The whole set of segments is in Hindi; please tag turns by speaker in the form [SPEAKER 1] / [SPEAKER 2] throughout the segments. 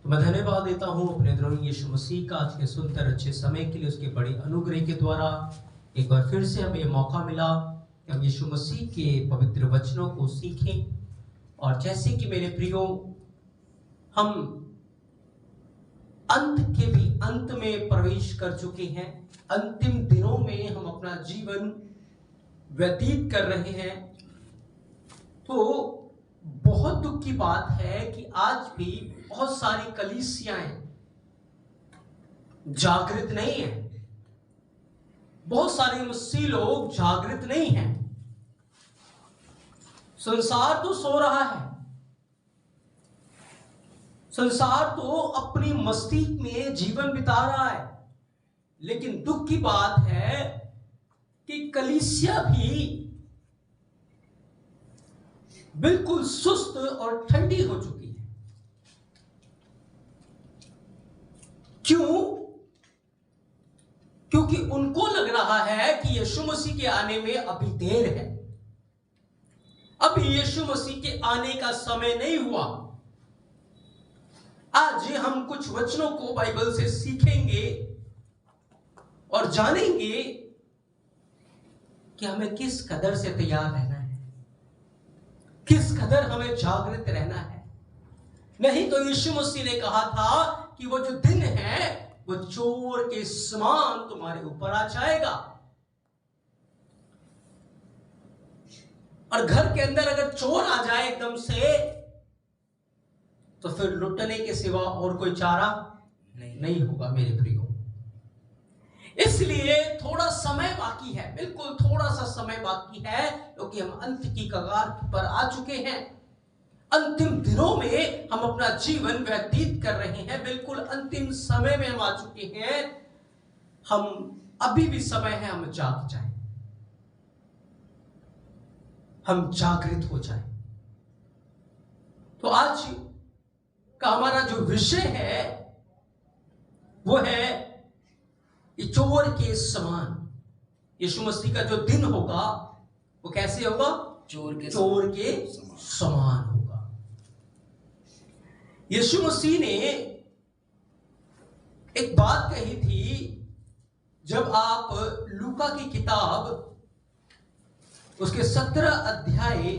[SPEAKER 1] तो मैं धन्यवाद देता हूँ अपने द्रोही यीशु मसीह का आज के सुंदर अच्छे समय के लिए, उसके बड़े अनुग्रह के द्वारा एक बार फिर से हमें मौका मिला कि हम यीशु मसीह के पवित्र वचनों को सीखें। और जैसे कि मेरे प्रियो, हम अंत के भी अंत में प्रवेश कर चुके हैं। अंतिम दिनों में हम अपना जीवन व्यतीत कर रहे हैं। तो बहुत दुख की बात है कि आज भी बहुत सारी कलीसियाएं जागृत नहीं हैं। बहुत सारे मसीह लोग जागृत नहीं हैं। संसार तो सो रहा है, संसार तो अपनी मस्ती में जीवन बिता रहा है। लेकिन दुख की बात है कि कलीसिया भी बिल्कुल सुस्त और ठंडी हो चुकी है। क्यों? क्योंकि उनको लग रहा है कि यीशु मसीह के आने में अभी देर है, अभी यीशु मसीह के आने का समय नहीं हुआ। आज हम कुछ वचनों को बाइबल से सीखेंगे और जानेंगे कि हमें किस कदर से तैयार रहना है, किस कदर हमें जागृत रहना है। नहीं तो यीशु मसीह ने कहा था कि वो जो दिन है वो चोर के समान तुम्हारे ऊपर आ जाएगा। और घर के अंदर अगर चोर आ जाए एकदम से, तो फिर लुटने के सिवा और कोई चारा नहीं होगा मेरे प्रियो। इसलिए थोड़ा समय बाकी है, बिल्कुल थोड़ा सा समय बाकी है, क्योंकि हम अंत की कगार पर आ चुके हैं। अंतिम दिनों में हम अपना जीवन व्यतीत कर रहे हैं। बिल्कुल अंतिम समय में हम आ चुके हैं। हम अभी भी समय है, हम जाग जाएं, हम जागृत हो जाएं। तो आज का हमारा जो विषय है वो है चोर के समान। यीशु मसीह का जो दिन होगा वो कैसे होगा? चोर के समान होगा। यीशु मसीह ने एक बात कही थी, जब आप लूका की किताब उसके 17 अध्याय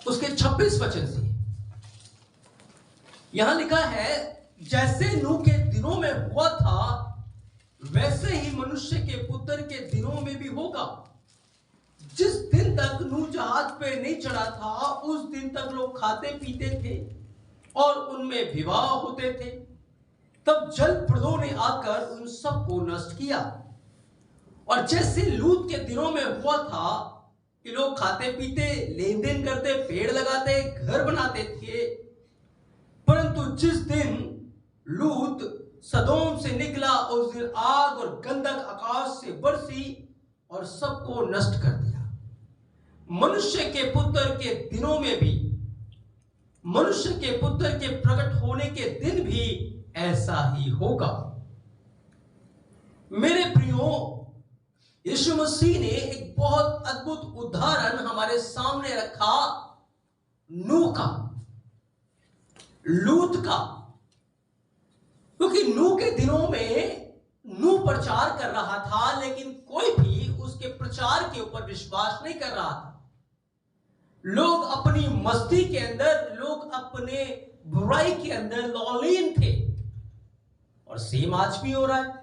[SPEAKER 1] उसके 26 वचन से, यहां लिखा है, जैसे नूह के दिनों में हुआ था वैसे ही मनुष्य के पुत्र के दिनों में भी होगा। जिस दिन तक नूह जहाज पे नहीं चढ़ा था उस दिन तक लोग खाते पीते थे और उनमें विवाह होते थे। तब जल प्रदों ने आकर उन सबको नष्ट किया। और जैसे लूत के दिनों में हुआ था कि लोग खाते पीते, लेन देन करते, पेड़ लगाते, घर बनाते थे, परंतु जिस दिन लूत सदोम से निकला उस दिन आग और गंधक आकाश से बरसी और सबको नष्ट कर दिया। मनुष्य के पुत्र के दिनों में भी, मनुष्य के पुत्र के प्रकट होने के दिन भी ऐसा ही होगा। मेरे प्रियो, यीशु मसीह ने एक बहुत अद्भुत उदाहरण हमारे सामने रखा, नूह का, लूत का। क्योंकि नूह के दिनों में नूह प्रचार कर रहा था, लेकिन कोई भी उसके प्रचार के ऊपर विश्वास नहीं कर रहा था। लोग अपनी मस्ती के अंदर, लोग अपने बुराई के अंदर लौलीन थे। और सेम आज भी हो रहा है।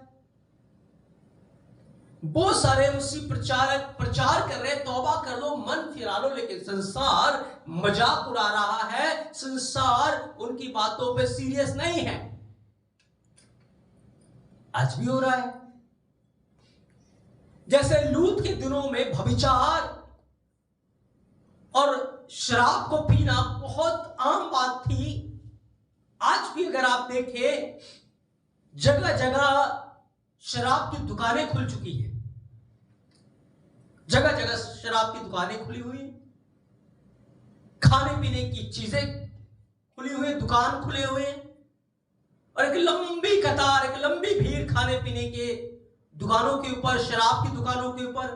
[SPEAKER 1] बहुत सारे मसीह प्रचारक प्रचार कर रहे हैं, तौबा कर लो, मन फिरा लो, लेकिन संसार मजाक उड़ा रहा है, संसार उनकी बातों पे सीरियस नहीं है। आज भी हो रहा है। जैसे लूत के दिनों में व्यभिचार और शराब को पीना बहुत आम बात थी। आज भी अगर आप देखें, जगह जगह शराब की दुकानें खुल चुकी हैं, जगह जगह शराब की दुकानें खुली हुई, खाने पीने की चीजें खुली हुई, दुकान खुले हुए, और एक लंबी कतार, एक लंबी भीड़ खाने पीने के दुकानों के ऊपर, शराब की दुकानों के ऊपर।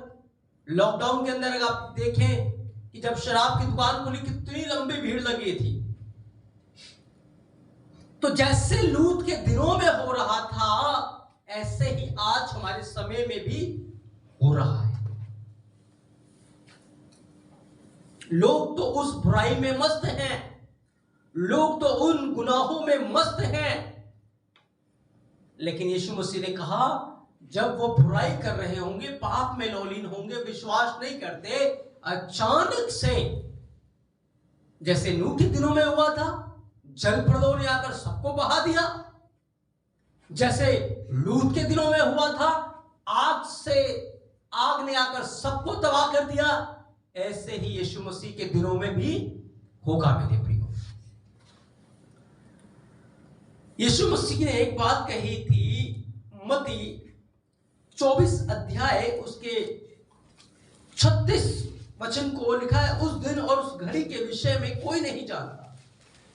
[SPEAKER 1] लॉकडाउन के अंदर अगर आप देखें कि जब शराब की दुकान खुली कितनी लंबी भीड़ लगी थी। तो जैसे लूत के दिनों में हो रहा था, ऐसे ही आज हमारे समय में भी हो रहा है। लोग तो उस बुराई में मस्त हैं, लोग तो उन गुनाहों में मस्त हैं, लेकिन यीशु मसीह ने कहा जब वो बुराई कर रहे होंगे, पाप में लौलीन होंगे, विश्वास नहीं करते, अचानक से जैसे नूह के दिनों में हुआ था, जल प्रलय ने आकर सबको बहा दिया, जैसे लूत के दिनों में हुआ था, आग ने आकर सबको तबाह कर दिया, ऐसे ही यीशु मसीह के दिनों में भी होगा मेरे प्रियो। यीशु मसीह ने एक बात कही थी, मत्ती 24 अध्याय उसके 36 वचन को लिखा है, उस दिन और उस घड़ी के विषय में कोई नहीं जानता,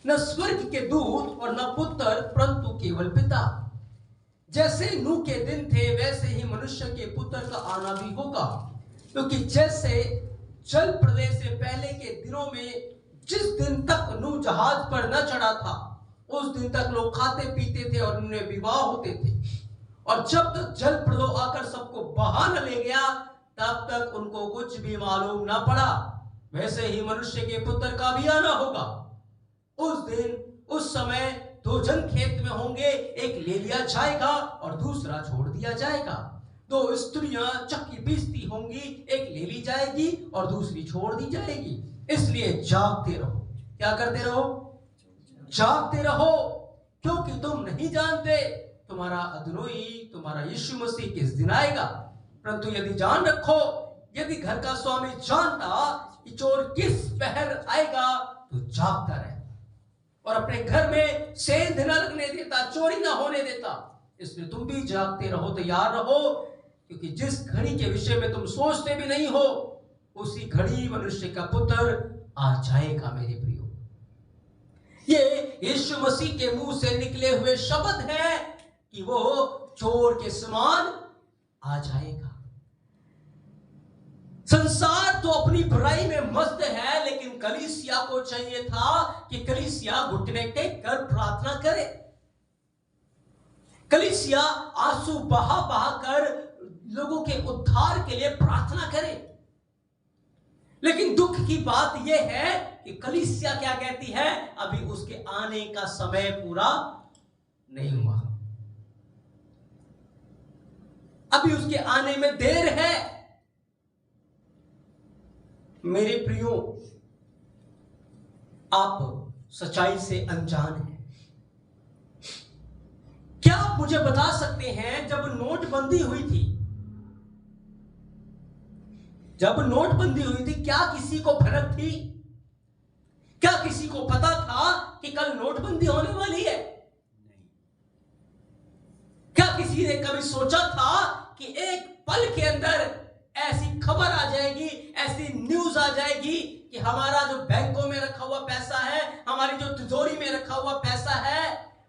[SPEAKER 1] न स्वर्ग के दूत और न पुत्र, परंतु केवल पिता। जैसे नूह के दिन थे, वैसे ही मनुष्य के पुत्र का आना भी होगा। क्योंकि जैसे जल प्रलय से पहले के दिनों में जिस दिन तक नूह जहाज पर न चढ़ा था, उस दिन तक लोग खाते पीते थे और उनमें विवाह होते थे, और जब तक जल प्रलय आकर सबको बहा न ले गया, तब तक उनको कुछ भी मालूम न पड़ा। वैसे ही मनुष्य के पुत्र का भी आना होगा। उस दिन उस समय दो जन खेत में होंगे, एक ले लिया जाएगा और दूसरा छोड़ दिया जाएगा। दो स्त्रियां चक्की पीसती होंगी, एक ले ली जाएगी और दूसरी छोड़ दी जाएगी। इसलिए जागते रहो। क्या करते रहो? जागते रहो, क्योंकि तुम नहीं जानते तुम्हारा अदनोई, तुम्हारा यीशु मसीह किस दिन आएगा। परंतु यदि जान रखो, यदि घर का स्वामी जानता कि चोर किस पहर आएगा, तो जागता रहे और अपने घर में सेंध न लगने देता, चोरी न होने देता। इसलिए तुम भी जागते रहो, तैयार रहो, क्योंकि जिस घड़ी के विषय में तुम सोचते भी नहीं हो, उसी घड़ी मनुष्य का पुत्र आ जाएगा मेरे प्रियो। ये यीशु मसीह के मुंह से निकले हुए शब्द हैं कि वो चोर के समान आ जाएगा। संसार तो अपनी बुराई में मस्त है, लेकिन कलीसिया को चाहिए था कि कलीसिया घुटने टेक कर प्रार्थना करे। कलीसिया आंसू बहा बहा कर लोगों के उद्धार के लिए प्रार्थना करे। लेकिन दुख की बात यह है कि कलीसिया क्या कहती है, अभी उसके आने का समय पूरा नहीं हुआ, अभी उसके आने में देर है। मेरे प्रियो, आप सच्चाई से अनजान हैं। क्या आप मुझे बता सकते हैं, जब नोटबंदी हुई थी, जब नोटबंदी हुई थी, क्या किसी को भनक थी? क्या किसी को पता था कि कल नोटबंदी होने वाली है? क्या किसी ने कभी सोचा था कि एक पल के अंदर ऐसी खबर आ जाएगी, ऐसी न्यूज आ जाएगी कि हमारा जो बैंकों में रखा हुआ पैसा है, हमारी जो तिजोरी में रखा हुआ पैसा है,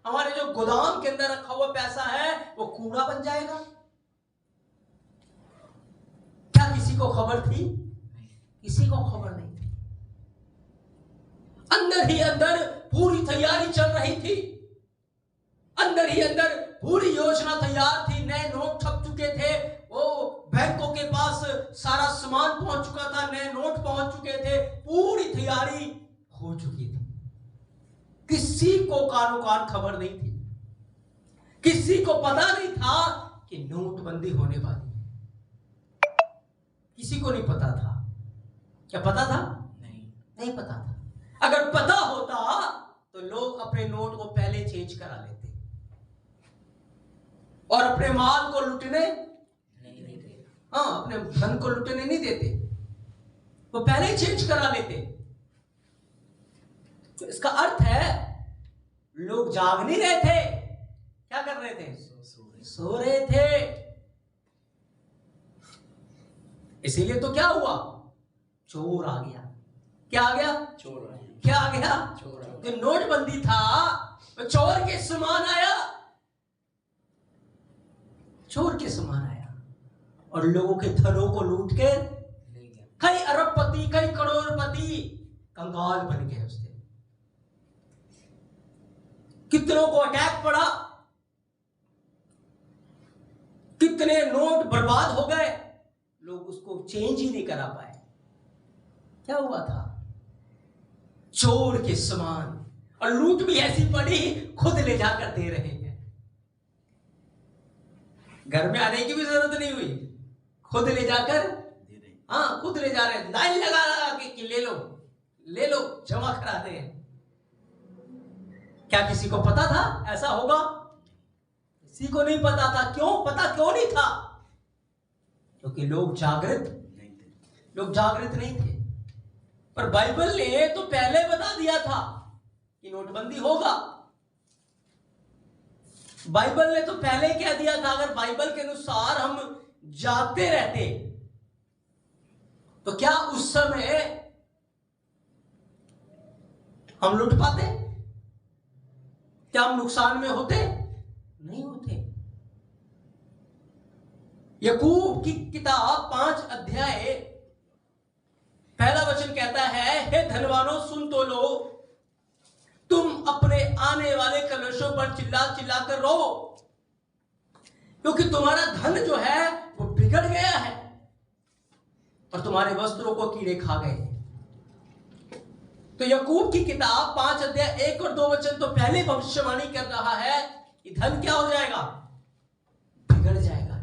[SPEAKER 1] हमारे जो गोदाम के अंदर रखा हुआ पैसा है, वो कूड़ा बन जाएगा? क्या किसी को खबर थी? किसी को खबर नहीं थी। अंदर ही अंदर पूरी तैयारी चल रही थी, अंदर ही अंदर पूरी योजना तैयार थी। नए नोट छप चुके थे, वो बैंकों के पास सारा सामान पहुंच चुका था, नए नोट पहुंच चुके थे, पूरी तैयारी हो चुकी थी। किसी को कानो कान खबर नहीं थी, किसी को पता नहीं था कि नोटबंदी होने वाली है। किसी को नहीं पता था। क्या पता था? नहीं पता था। अगर पता होता तो लोग अपने नोट को पहले चेंज करा लेते और अपने माल को लुटने नहीं देते। हाँ, अपने धन को लुटने नहीं देते, वो पहले ही चेंज करा लेते। तो इसका अर्थ है लोग जाग नहीं रहे थे। क्या कर रहे थे? सो रहे थे। इसीलिए तो क्या हुआ? चोर आ गया। क्या आ गया? चोर आ गया। क्या आ गया? चोर आ गया। नोटबंदी था, चोर के समान आया, चोर के समान आया और लोगों के धनों को लूट के कई अरबपति, कई करोड़पति कंगाल बन गए उस दिन। कितनों को अटैक पड़ा, कितने नोट बर्बाद हो गए, लोग उसको चेंज ही नहीं करा पाए। क्या हुआ था? चोर के समान। और लूट भी ऐसी पड़ी, खुद ले जाकर दे रहे हैं। घर में आने की भी जरूरत नहीं हुई, खुद ले जाकर, हाँ खुद ले जा रहे हैं। लाइन लगा लगा के ले लो ले लो, जमा करा दे। क्या किसी को पता था ऐसा होगा? किसी को नहीं पता था। क्यों पता क्यों नहीं था? क्योंकि लोग जागृत नहीं थे। पर बाइबल ने तो पहले बता दिया था कि नोटबंदी होगा। बाइबल ने तो पहले कह दिया था, अगर बाइबल के अनुसार हम जागते रहते तो क्या उस समय हम लूट पाते? क्या हम नुकसान में होते? नहीं होते। याकूब की किताब 5 अध्याय पहला वचन कहता है, हे धनवानों सुन तो लो, तुम अपने आने वाले कलशों पर चिल्ला चिल्ला कर रो, क्योंकि तुम्हारा धन जो है वो बिगड़ गया है और तुम्हारे वस्त्रों को कीड़े खा गए। तो याकूब की किताब 5 अध्याय 1 और 2 वचन तो पहले भविष्यवाणी कर रहा है कि धन क्या हो जाएगा? बिगड़ जाएगा।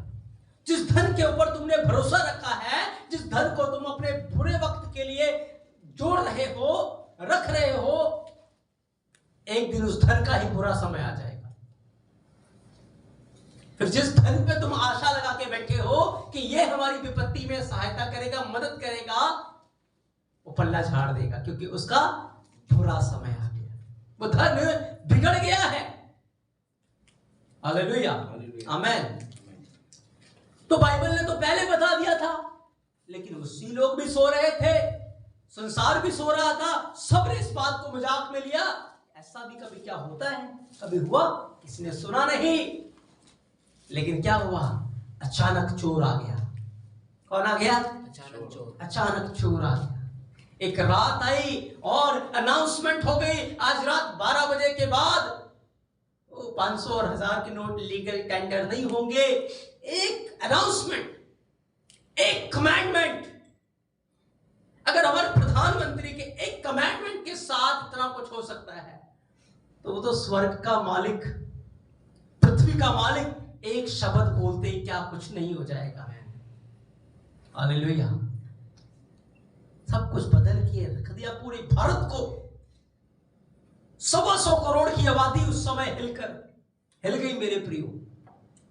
[SPEAKER 1] जिस धन के ऊपर तुमने भरोसा रखा है, जिस धन को तुम अपने बुरे वक्त के लिए जोड़ रहे हो, रख रहे हो, एक दिन उस धन का ही बुरा समय आ जाएगा। फिर जिस धन पे तुम आशा लगा के बैठे हो कि ये हमारी विपत्ति में सहायता करेगा, मदद करेगा, वो पल्ला झाड़ देगा, क्योंकि उसका बुरा समय आ गया। वो धन बिगड़ गया है। हालेलुया, आमेन। तो बाइबल ने तो पहले बता दिया था, लेकिन उसी लोग भी सो रहे थे, संसार भी सो रहा था, सबने इस बात को मजाक में लिया। ऐसा भी कभी क्या होता है? कभी हुआ? किसी ने सुना नहीं। लेकिन क्या हुआ? अचानक चोर आ गया। कौन आ गया? अचानक चोर आ गया। एक रात आई और अनाउंसमेंट हो गई, आज रात 12 बजे के बाद 500 और 1000 के नोट लीगल टेंडर नहीं होंगे। एक अनाउंसमेंट, एक कमांडमेंट। अगर हमारे प्रधानमंत्री के एक कमांडमेंट के साथ इतना कुछ हो सकता है, तो वो तो स्वर्ग का मालिक, पृथ्वी का मालिक, एक शब्द बोलते ही क्या कुछ नहीं हो जाएगा। हालेलुया। सब कुछ बदल के रख दिया पूरे भारत को। 125 करोड़ की आबादी उस समय हिल गई मेरे प्रियो,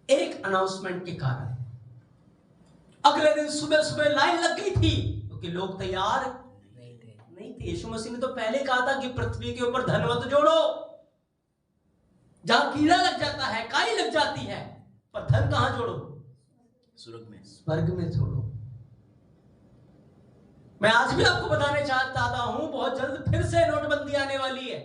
[SPEAKER 1] एक अनाउंसमेंट के कारण। अगले दिन सुबह सुबह लाइन लग गई थी, क्योंकि लोग तैयार नहीं थे। यीशु मसीह ने तो पहले कहा था कि पृथ्वी के ऊपर धन मत जोड़ो, जहां कीड़ा लग जाता है, काई लग जाती है, पर धन कहां जोड़ो? स्वर्ग में जोड़ो। मैं आज भी आपको बताने चाहता हूं, बहुत जल्द फिर से नोटबंदी आने वाली है।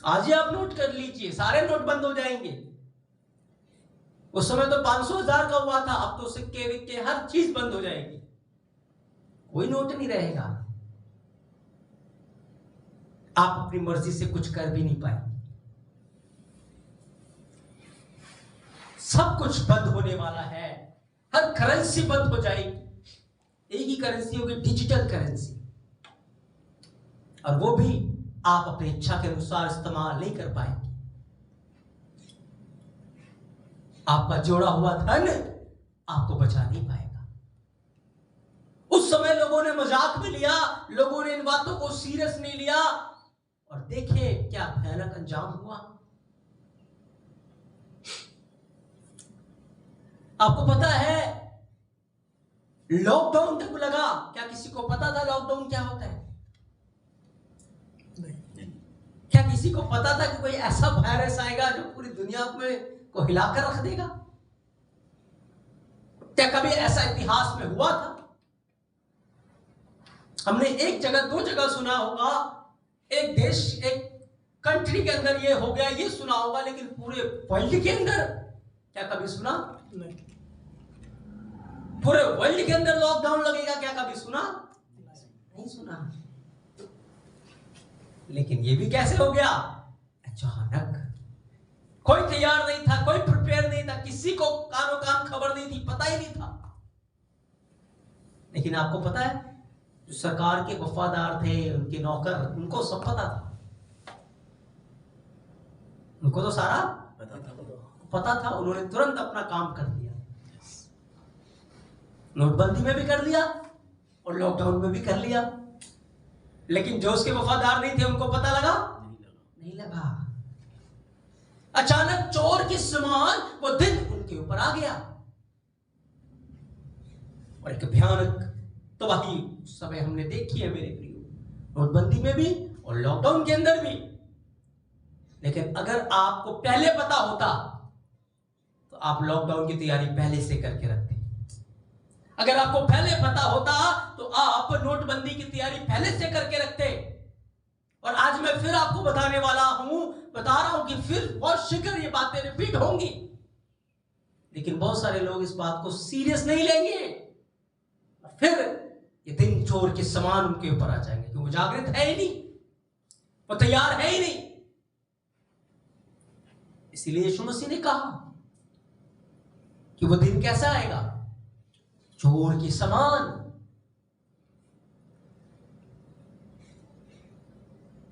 [SPEAKER 1] आज ही आप नोट कर लीजिए, सारे नोट बंद हो जाएंगे। उस समय तो 500,000 का हुआ था, अब तो सिक्के विक्के हर चीज बंद हो जाएगी, कोई नोट नहीं रहेगा। आप अपनी मर्जी से कुछ कर भी नहीं पाए। सब कुछ बंद होने वाला है, हर करेंसी बंद हो जाएगी। एक ही करेंसी होगी, डिजिटल करेंसी, और वो भी आप अपनी इच्छा के अनुसार इस्तेमाल नहीं कर पाएंगे। आपका जोड़ा हुआ धन आपको बचा नहीं पाएगा। उस समय लोगों ने मजाक में लिया, लोगों ने इन बातों को सीरियस नहीं लिया, और देखिए क्या भयानक अंजाम हुआ। आपको पता है लॉकडाउन तक लगा। क्या किसी को पता था लॉकडाउन क्या होता है? क्या किसी को पता था कि कोई ऐसा वायरस आएगा जो पूरी दुनिया में को हिलाकर रख देगा? क्या कभी ऐसा इतिहास में हुआ था? हमने एक जगह, 2 जगह सुना होगा, एक देश, एक कंट्री के अंदर ये हो गया, ये सुना होगा, लेकिन पूरे वर्ल्ड के अंदर क्या कभी सुना? नहीं। पूरे वर्ल्ड के अंदर लॉकडाउन लगेगा, क्या कभी सुना? नहीं सुना। लेकिन ये भी कैसे हो गया? अचानक। कोई तैयार नहीं था, कोई प्रिपेयर नहीं था, किसी को कानो कान खबर नहीं थी, पता ही नहीं था। लेकिन आपको पता है, जो सरकार के वफादार थे, उनके नौकर, उनको सब पता था। उनको तो सारा पता था। उन्होंने तुरंत अपना काम कर दिया। नोटबंदी में भी कर लिया और लॉकडाउन में भी कर लिया। लेकिन जो उसके वफादार नहीं थे, उनको पता लगा? नहीं लगा। अचानक चोर के समान वो दिन उनके ऊपर आ गया और एक भयानक तबाही उस समय हमने देखी है मेरे प्रियो, नोटबंदी में भी और लॉकडाउन के अंदर भी। लेकिन अगर आपको पहले पता होता तो आप लॉकडाउन की तैयारी पहले से करके रखते। अगर आपको पहले पता होता तो आप नोटबंदी की तैयारी पहले से करके रखते। और आज मैं फिर आपको बता रहा हूं कि फिर बहुत शीघ्र ये बातें रिपीट होंगी। लेकिन बहुत सारे लोग इस बात को सीरियस नहीं लेंगे, फिर ये दिन चोर के समान उनके ऊपर आ जाएंगे, क्योंकि वो जागृत है ही नहीं, वो तैयार है ही नहीं। इसीलिए यीशु मसीह ने कहा कि वो दिन कैसा आएगा? चोर के समान।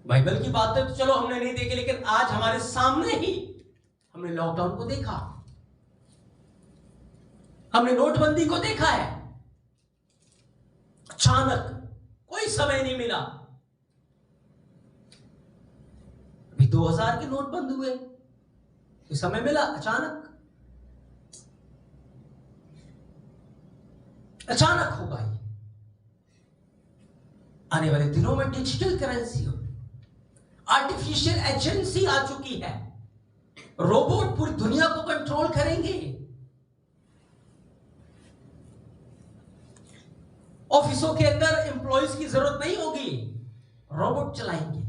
[SPEAKER 1] बाइबल की बातें तो चलो हमने नहीं देखी, लेकिन आज हमारे सामने ही हमने लॉकडाउन को देखा, हमने नोटबंदी को देखा है। अचानक कोई समय नहीं मिला। अभी 2000 के नोट बंद हुए, कोई समय मिला? अचानक होगा ये। आने वाले दिनों में डिजिटल करेंसी हो, आर्टिफिशियल एजेंसी आ चुकी है, रोबोट पूरी दुनिया को कंट्रोल करेंगे। ऑफिसों के अंदर एम्प्लॉइज की जरूरत नहीं होगी, रोबोट चलाएंगे।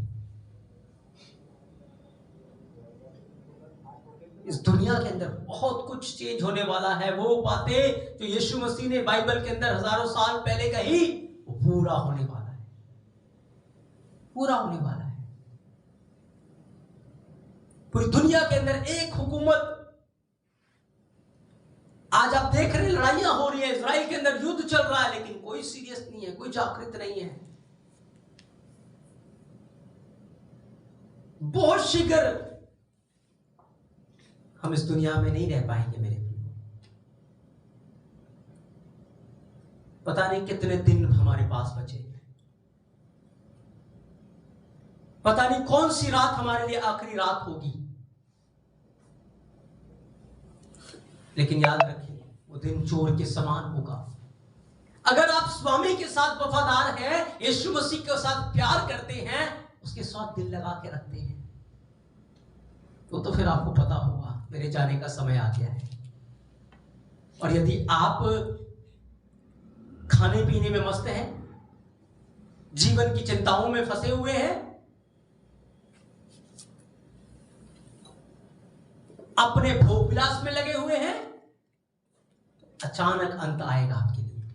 [SPEAKER 1] इस दुनिया के अंदर बहुत कुछ चेंज होने वाला है। वो बातें जो यीशु मसीह ने बाइबल के अंदर हजारों साल पहले कही, वो पूरा होने वाला है, पूरा होने वाला है। पूरी दुनिया के अंदर एक हुकूमत, आज आप देख रहे हैं लड़ाइयां हो रही है, इजराइल के अंदर युद्ध चल रहा है, लेकिन कोई सीरियस नहीं है, कोई जागृत नहीं है। बहुत शीघ्र हम इस दुनिया में नहीं रह पाएंगे मेरे प्रिय। पता नहीं कितने दिन हमारे पास बचे, पता नहीं कौन सी रात हमारे लिए आखिरी रात होगी। लेकिन याद रखिए, वो दिन चोर के समान होगा। अगर आप स्वामी के साथ वफादार हैं, यीशु मसीह के साथ प्यार करते हैं, उसके साथ दिल लगा के रखते हैं, तो फिर आपको पता होगा मेरे जाने का समय आ गया है। और यदि आप खाने पीने में मस्त हैं, जीवन की चिंताओं में फंसे हुए हैं, अपने भोग विलास में लगे हुए हैं, अचानक अंत आएगा आपके लिए,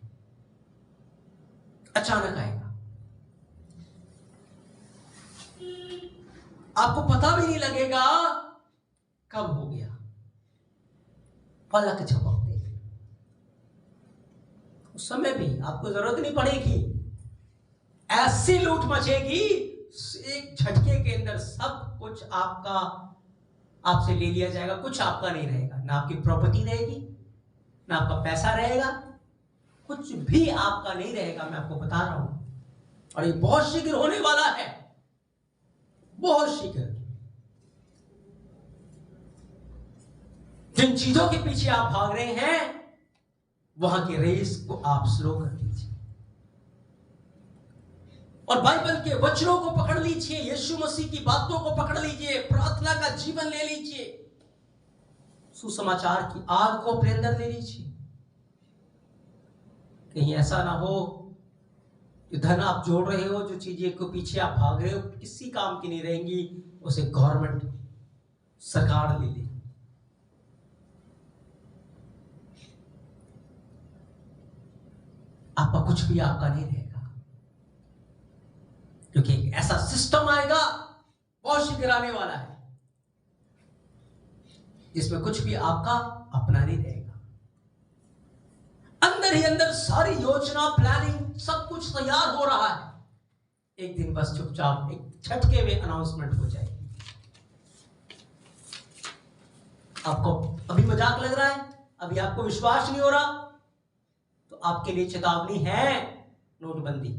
[SPEAKER 1] अचानक आएगा। आपको पता भी नहीं लगेगा कब हो गया, पलक झपकते उस समय भी आपको जरूरत नहीं पड़ेगी। ऐसी लूट मचेगी, एक झटके के अंदर सब कुछ आपसे ले लिया जाएगा, कुछ आपका नहीं रहेगा। ना आपकी प्रॉपर्टी रहेगी, ना आपका पैसा रहेगा, कुछ भी आपका नहीं रहेगा, मैं आपको बता रहा हूं। और ये बहुत शीघ्र होने वाला है, बहुत शीघ्र। जिन चीजों के पीछे आप भाग रहे हैं, वहां की रेस को आप स्लो कर दीजिए और बाइबल के वचनों को पकड़ लीजिए, यीशु मसीह की बातों को पकड़ लीजिए, प्रार्थना का जीवन ले लीजिए, सुसमाचार की आग को अपने अंदर ले लीजिए। कहीं ऐसा ना हो कि धन आप जोड़ रहे हो, जो चीजें को पीछे आप भाग रहे हो, किसी काम की नहीं रहेंगी, उसे गवर्नमेंट, सरकार ले ले। आपका कुछ भी आपका नहीं रहेगा, क्योंकि एक ऐसा सिस्टम आएगा बहुत शीघ्र आने वाला है जिसमें कुछ भी आपका अपना नहीं रहेगा। अंदर ही अंदर सारी योजना प्लानिंग सब कुछ तैयार हो रहा है, एक दिन बस चुपचाप एक झटके में अनाउंसमेंट हो जाएगी। आपको अभी मजाक लग रहा है, अभी आपको विश्वास नहीं हो रहा, तो आपके लिए चेतावनी है नोटबंदी,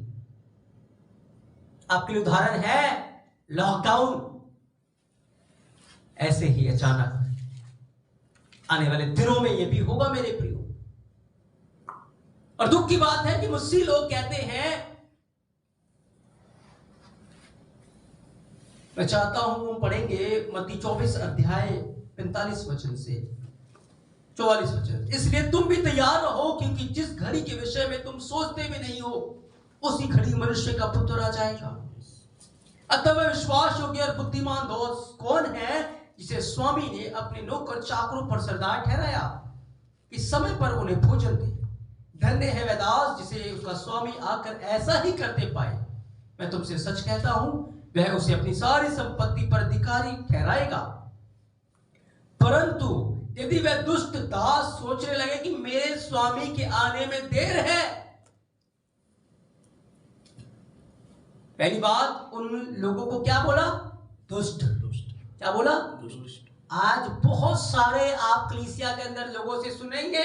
[SPEAKER 1] आपके लिए उदाहरण है लॉकडाउन। ऐसे ही अचानक आने वाले दिनों में यह भी होगा मेरे प्रियो। और दुख की बात है कि मुझसे लोग कहते हैं, मैं चाहता हूं हम पढ़ेंगे मत्ती 24 अध्याय 45 वचन से 44 वचन। इसलिए तुम भी तैयार रहो, क्योंकि जिस घड़ी के विषय में तुम सोचते भी नहीं हो उसी घड़ी मनुष्य का पुत्र आ जाएगा। अतः वह विश्वास योग्य और बुद्धिमान दोस्त कौन है जिसे स्वामी ने अपने नौकर चाकरों पर सरदार ठहराया कि समय पर उन्हें भोजन दे। धन्य है वह दास जिसे उसका स्वामी आकर ऐसा ही करते पाए। मैं तुमसे सच कहता हूं, वह उसे अपनी सारी संपत्ति पर अधिकारी ठहराएगा। परंतु यदि वह दुष्ट दास सोचने लगे कि मेरे स्वामी के आने में देर है, पहली बात उन लोगों को क्या बोला? दुष्ट। क्या बोला? दुष्ट। आज बहुत सारे आप कलीसिया के अंदर लोगों से सुनेंगे,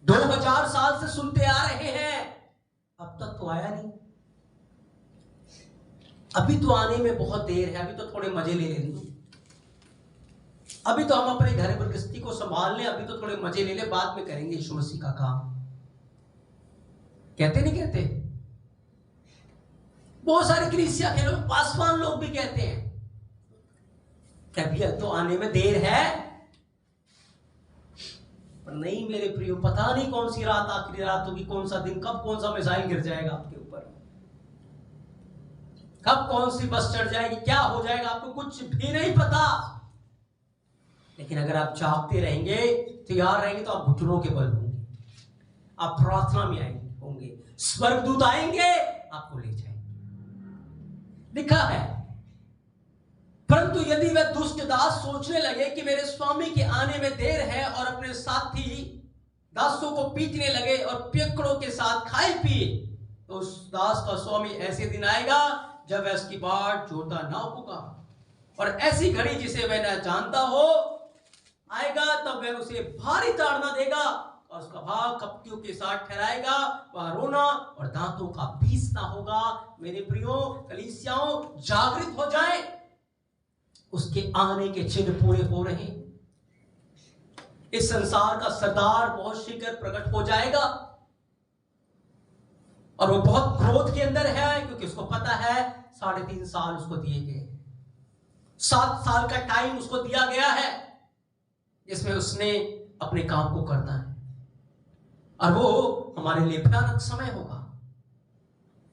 [SPEAKER 1] 2000 साल से सुनते आ रहे हैं, अब तक तो आया नहीं, अभी तो आने में बहुत देर है, अभी तो थोड़े मजे ले लेंगे, अभी तो हम अपने घर पर गृहस्थी को संभाल लें, अभी तो थोड़े मजे ले लें, बाद में करेंगे यीशु मसीह का काम। कहते नहीं कहते? बहुत सारे कलीसिया के लोग, पासवान लोग भी कहते हैं कभी तो आने में देर है। पर नहीं मेरे प्रियो, पता नहीं कौन सी रात आखिरी रात होगी, कौन सा दिन, कब कौन सा मिसाइल गिर जाएगा आपके ऊपर, कब कौन सी बस चढ़ जाएगी, क्या हो जाएगा, आपको कुछ भी नहीं पता। लेकिन अगर आप जागते रहेंगे, तैयार रहेंगे, तो आप घुटनों के बल होंगे, आप प्रार्थना में आएंगे होंगे, स्वर्गदूत आएंगे आपको ले जाएंगे। लिखा है, परंतु यदि वह दुष्ट दास सोचने लगे कि मेरे स्वामी के आने में देर है और अपने साथी दासों को पीटने लगे और पियक्कड़ों के साथ खाए पिए, तो उस दास का स्वामी ऐसे दिन आएगा जब वह उसकी बाट जोता ना होगा, और ऐसी घड़ी जिसे वह न जानता हो आएगा, तब वह उसे भारी ताड़ना देगा और उसका भाग कपटियों के साथ ठहराएगा, वह रोना और दांतों का पीसना होगा। मेरे प्रियो कलीसियाओं, जागृत हो जाए, उसके आने के चिन्ह पूरे हो रहे हैं। इस संसार का सरदार बहुत शीघ्र प्रकट हो जाएगा और वो बहुत क्रोध के अंदर है, क्योंकि उसको पता है 3.5 साल उसको दिए गए, 7 साल का टाइम उसको दिया गया है जिसमें उसने अपने काम को करना है, और वो हमारे लिए भयानक समय होगा।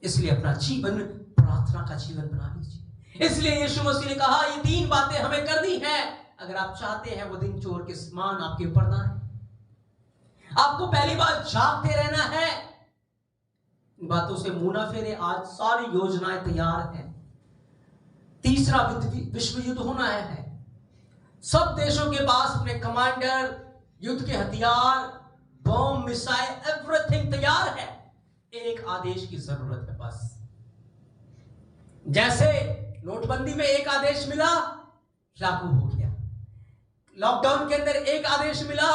[SPEAKER 1] इसलिए अपना जीवन प्रार्थना का जीवन बना लीजिए। इसलिए यीशु मसीह ने कहा ये 3 बातें हमें करनी है अगर आप चाहते हैं वो दिन चोर के समान आपके ऊपर ना है। आपको पहली बात जागते रहना है, इन बातों से मुंह ना फेरे। आज सारी योजनाएं तैयार हैं, तीसरा विश्व युद्ध होना है, सब देशों के पास अपने कमांडर, युद्ध के हथियार, बम, मिसाइल, एवरीथिंग तैयार है, एक आदेश की जरूरत है बस। जैसे नोटबंदी में एक आदेश मिला, लागू हो गया, लॉकडाउन के अंदर एक आदेश मिला,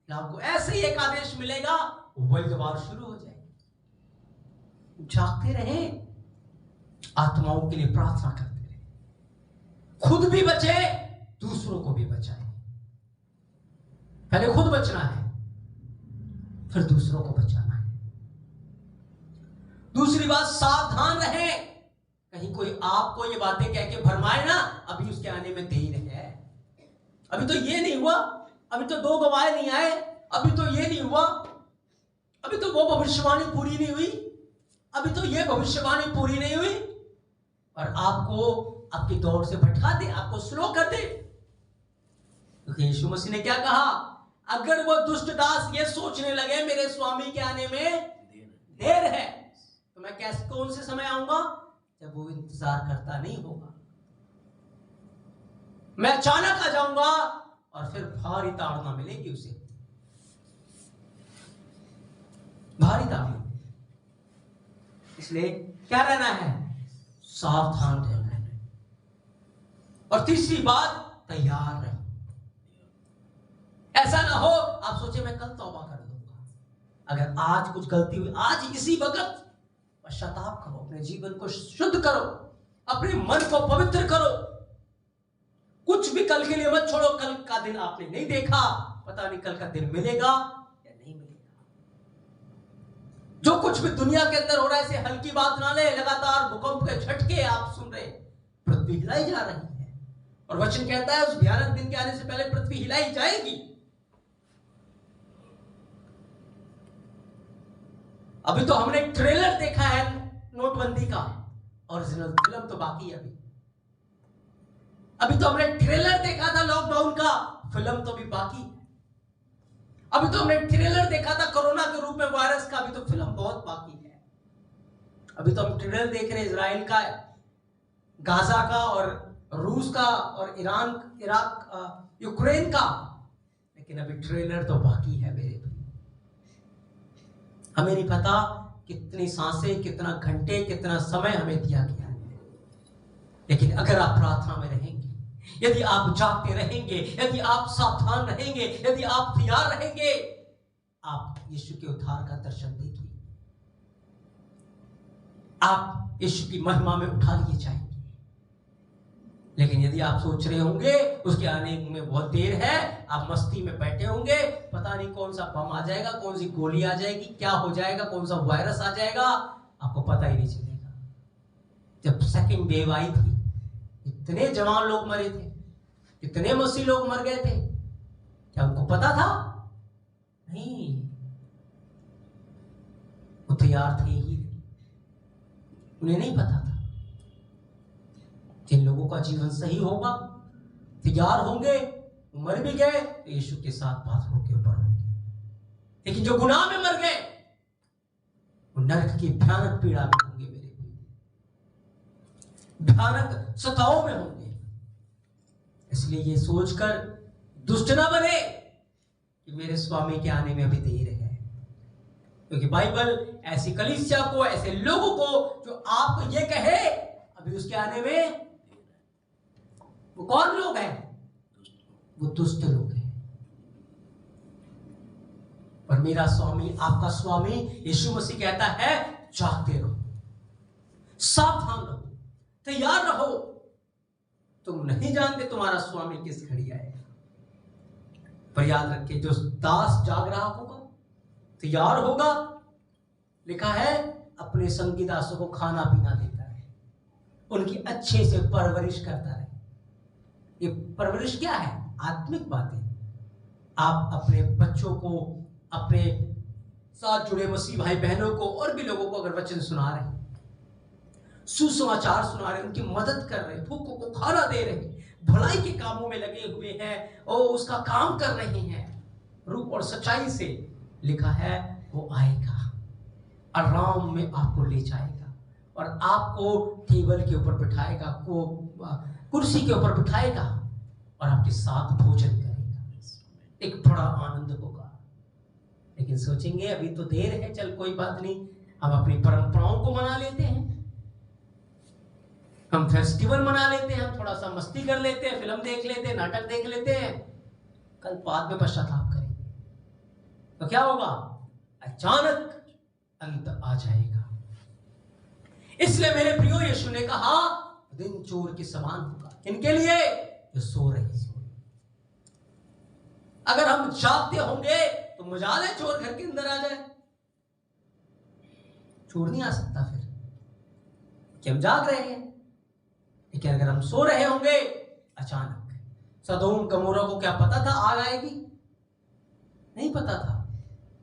[SPEAKER 1] लागू, ऐसे ही एक आदेश मिलेगा, वर्ल्ड वार शुरू हो जाएगी। जागते रहें, आत्माओं के लिए प्रार्थना करते रहें, खुद भी बचे, दूसरों को भी बचाएं। पहले खुद बचना है, फिर दूसरों को बचाना है। दूसरी बात, सावधान रहें, कहीं कोई आपको ये बातें कह के भरमाए ना, अभी उसके आने में देर है, अभी तो ये नहीं हुआ, अभी तो 2 गवाह नहीं आए, अभी तो ये नहीं हुआ, अभी तो वो भविष्यवाणी पूरी नहीं हुई, अभी तो ये भविष्यवाणी पूरी नहीं हुई, और आपको आपकी दौड़ से भटका दे, आपको स्लो कर दे। क्योंकि यीशु मसीह ने क्या कहा, अगर वो दुष्ट दास ये सोचने लगे मेरे स्वामी के आने में देर है, तो मैं कैसे, कौन से समय आऊंगा? जब वो इंतजार करता नहीं होगा। मैं अचानक आ जाऊंगा और फिर भारी ताड़ना मिलेगी उसे, भारी ताड़ना। इसलिए क्या रहना है? सावधान रहना है। और तीसरी बात, तैयार रहो। ऐसा ना हो आप सोचे मैं कल तौबा कर दूंगा। अगर आज कुछ गलती हुई, आज इसी वक्त पश्चाताप करो, अपने जीवन को शुद्ध करो, अपने मन को पवित्र करो। कुछ भी कल के लिए मत छोड़ो। कल का दिन आपने नहीं देखा, पता नहीं कल का दिन मिलेगा या नहीं मिलेगा। जो कुछ भी दुनिया के अंदर हो रहा है इसे हल्की बात ना ले। लगातार भूकंप के झटके आप सुन रहे, पृथ्वी हिलाई जा रही है। और वचन कहता है उस भयानक दिन के आने से पहले पृथ्वी हिलाई जाएगी। अभी तो हमने ट्रेलर देखा है नोटबंदी का, ओरिजिनल फिल्म तो बाकी है। अभी तो हमने ट्रेलर देखा था लॉकडाउन का, फिल्म तो भी बाकी है। अभी तो हमने ट्रेलर देखा था कोरोना के रूप में वायरस का, अभी तो फिल्म बहुत बाकी है। अभी तो हम ट्रेलर देख रहे हैं इजराइल का, गाजा का और रूस का और ईरान, इराक, यूक्रेन का, लेकिन अभी ट्रेलर तो बाकी है मेरे भाई। हमें नहीं पता कितनी सांसें, कितना घंटे, कितना समय हमें दिया गया है। लेकिन अगर आप प्रार्थना में रहेंगे, यदि आप जागते रहेंगे, यदि आप सावधान रहेंगे, यदि आप तैयार रहेंगे, आप यीशु के उद्धार का दर्शन देखेंगे। आप यीशु की महिमा में उठा लिए जाएंगे। लेकिन यदि आप सोच रहे होंगे उसके आने में बहुत देर है, आप मस्ती में बैठे होंगे, पता नहीं कौन सा बम आ जाएगा, कौन सी गोली आ जाएगी, क्या हो जाएगा, कौन सा वायरस आ जाएगा, आपको पता ही नहीं चलेगा। जब सेकंड वेव आई थी, इतने जवान लोग मरे थे, इतने मसीह लोग मर गए थे, क्या उनको पता था? नहीं, वो तैयार थे ही, उन्हें नहीं पता था। जिन लोगों का जीवन सही होगा, तैयार होंगे, मर भी गए तो यीशु के साथ बादलों के ऊपर होंगे। लेकिन जो गुनाह में मर गए वो नरक की भयानक पीड़ा में होंगे, मेरे भयानक सताओं में होंगे। इसलिए ये सोचकर दुष्ट ना बने कि मेरे स्वामी के आने में अभी देर है, क्योंकि बाइबल ऐसी कलीसिया को, ऐसे लोगों को जो आपको ये कहे अभी उसके आने में, वो कौन लोग हैं? वो दुष्ट लोग हैं। पर मेरा स्वामी, आपका स्वामी यीशु मसीह कहता है जागते रहो, सावधान रहो, तैयार रहो। तुम नहीं जानते तुम्हारा स्वामी किस घड़ी आएगा। पर याद रखिए, जो दास जाग रहा होगा, तैयार होगा, लिखा है अपने संगी दासों को खाना पीना देता है, उनकी अच्छे से परवरिश करता है। ये परवरिश क्या है? आत्मिक बातें। आप अपने बच्चों को, अपने साथ जुड़े मसीह भाई बहनों को और भी लोगों को अगर वचन सुना रहे हैं, सुसमाचार सुना रहे, उनकी मदद कर रहे, भूखों को खाना दे रहे, भलाई के कामों में लगे हुए हैं और उसका काम कर रहे हैं रूप और सच्चाई से, लिखा है वो आएगा, आराम में आपको ले जाएगा और आपको टेबल के ऊपर बिठाएगा, को कुर्सी के ऊपर बिठाएगा और आपके साथ भोजन करेगा। एक बड़ा आनंद होगा। लेकिन सोचेंगे अभी तो देर है, चल कोई बात नहीं, हम अपनी परंपराओं को मना लेते हैं, हम फेस्टिवल मना लेते हैं, हम थोड़ा सा मस्ती कर लेते हैं, फिल्म देख लेते हैं, नाटक देख लेते हैं, कल बाद में पश्चाताप करेंगे तो क्या होगा? अचानक अंत आ जाएगा। इसलिए मेरे प्रियो, यीशु ने कहा दिन चोर के समान होगा इनके लिए जो सो रहे हैं। अगर हम जागते होंगे तो मजाल है चोर घर के अंदर आ जाए। चोर नहीं आ सकता फिर कि हम जाग रहे हैं। लेकिन अगर हम सो रहे होंगे, अचानक, सदोम गमोरा को क्या पता था आग आएगी? नहीं पता था।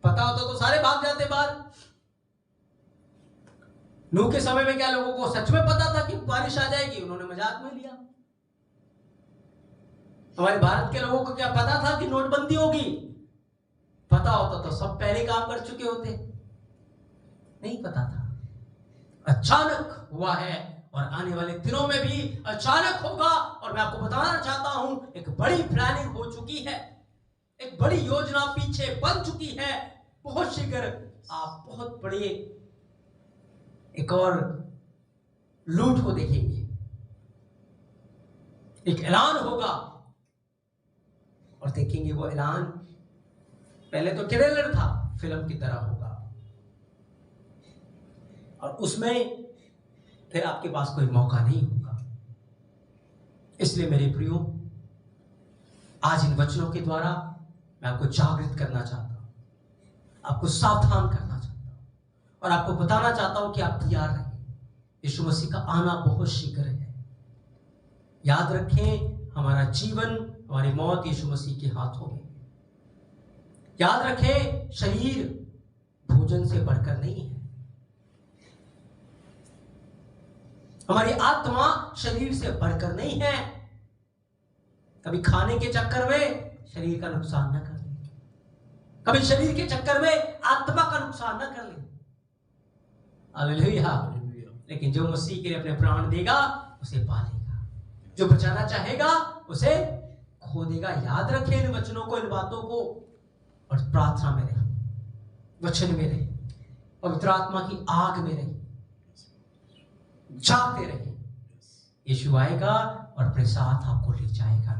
[SPEAKER 1] पता होता तो सारे भाग जाते बाहर। नूह के समय में क्या लोगों को सच में पता था कि बारिश आ जाएगी? उन्होंने मजाक में लिया। हमारे भारत के लोगों को क्या पता था कि नोटबंदी होगी? पता होता तो सब पहले काम कर चुके होते। नहीं पता था, अचानक हुआ है और आने वाले दिनों में भी अचानक होगा। और मैं आपको बताना चाहता हूं, एक बड़ी प्लानिंग हो चुकी है, एक बड़ी योजना पीछे बन चुकी है। बहुत शीघ्र आप बहुत बड़े एक और लूट को देखेंगे। एक ऐलान होगा और देखेंगे वो ऐलान पहले तो ट्रेलर था, फिल्म की तरह होगा, और उसमें फिर आपके पास कोई मौका नहीं होगा। इसलिए मेरे प्रियो, आज इन वचनों के द्वारा मैं आपको जागृत करना चाहता हूं, आपको सावधान करना चाहता हूं और आपको बताना चाहता हूं कि आप तैयार रहें। यीशु मसीह का आना बहुत शीघ्र है। याद रखें, हमारा जीवन, हमारी मौत यीशु मसीह के हाथों में। याद रखें, शरीर भोजन से बढ़कर नहीं है। हमारी आत्मा शरीर से बढ़कर नहीं है। कभी खाने के चक्कर में शरीर का नुकसान न कर ले, कभी शरीर के चक्कर में आत्मा का नुकसान न कर ले। हालेलुया। लेकिन जो मसीह के लिए अपने प्राण देगा उसे पालेगा, जो बचाना चाहेगा उसे खो देगा। याद रखें इन वचनों को, इन बातों को, और प्रार्थना में रहे, वचन में रहे, पवित्र आत्मा की आग में रहे, जागते रहे। यीशु आएगा और अपने साथ आपको ले जाएगा।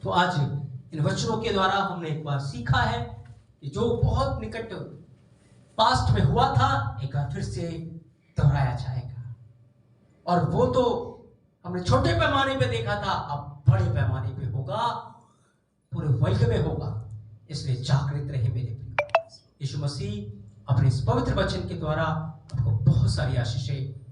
[SPEAKER 1] तो आज इन वचनों के द्वारा हमने एक बार सीखा है कि जो बहुत निकट पास्ट में हुआ था, एक बार फिर से दोहराया जाएगा। और वो तो हमने छोटे पैमाने पे देखा था, अब बड़े पैमाने पे होगा, पूरे वर्ल्ड में होगा। इसलिए जागृत रहे मेरे प्रिय। यीशु मसीह अपने इस पवित्र वचन के द्वारा आपको बहुत सारी आशीषें